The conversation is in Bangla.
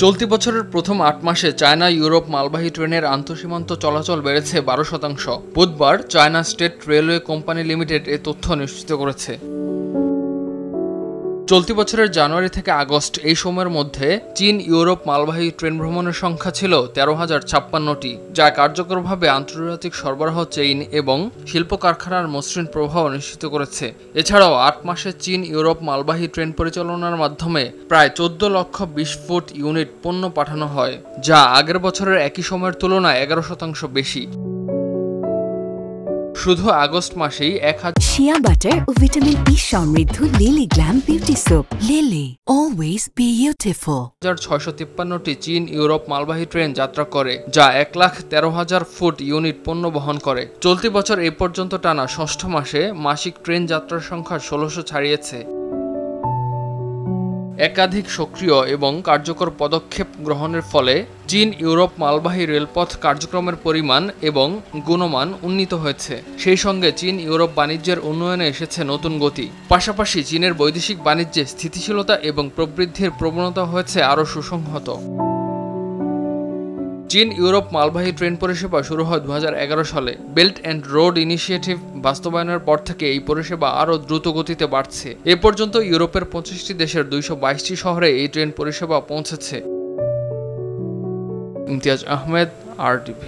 চলতি বছরের প্রথম ৮ মাসে চায়না ইউরোপ মালবাহী ট্রেনের আন্তঃসীমান্ত চলাচল বেড়েছে ১২%। বুধবার China state railway company limited এ তথ্য নিশ্চিত করেছে। চলতি বছরের জানুয়ারি থেকে আগস্ট এই সময়ের মধ্যে চীন ইউরোপ মালবাহী ট্রেন ভ্রমণের সংখ্যা ছিল ১৩,০৫৬টি, যা কার্যকরভাবে আন্তর্জাতিক সরবরাহ চেইন এবং শিল্প কারখানার মসৃণ প্রবাহ নিশ্চিত করেছে। এছাড়াও ৮ মাসে চীন ইউরোপ মালবাহী ট্রেন পরিচালনার মাধ্যমে প্রায় ১৪,২০,০০০ ফুট ইউনিট পণ্য পাঠানো হয়, যা আগের বছরের একই সময়ের তুলনায় ১১% বেশি। শুধু আগস্ট মাসেই শিয়া বাটার ও ভিটামিন ই সমৃদ্ধ Lily glam beauty soap. Lily, always beautiful. ৬৫৩টি চীন ইউরোপ মালবাহী ট্রেন যাত্রা করে, যা ১,১৩,০০০ ফুট ইউনিট পণ্য বহন করে। চলতি বছর এ পর্যন্ত টানা ষষ্ঠ মাসে মাসিক ট্রেন যাত্রার সংখ্যা ১৬০০ ছাড়িয়েছে। একাধিক সক্রিয় এবং কার্যকর পদক্ষেপ গ্রহণের ফলে চীন ইউরোপ মালবাহী রেলপথ কার্যক্রমের পরিমাণ এবং গুণমান উন্নীত হয়েছে। সেই সঙ্গে চীন ইউরোপ বাণিজ্যের উন্নয়নে এসেছে নতুন গতি। পাশাপাশি চীনের বৈদেশিক বাণিজ্যে স্থিতিশীলতা এবং প্রবৃদ্ধির প্রবণতা হয়েছে আরও সুসংহত। চীন ইউরোপ মালবাহী ট্রেন পরিষেবা শুরু হয় ২০১১ সালে। বেল্ট অ্যান্ড রোড ইনিশিয়েটিভ বাস্তবায়নের পর থেকে এই পরিষেবা আরও দ্রুত গতিতে বাড়ছে। এ পর্যন্ত ইউরোপের ২৫টি দেশের ২২২টি শহরে এই ট্রেন পরিষেবা পৌঁছেছে। ইমতিয়াজ আহমেদ, RTV।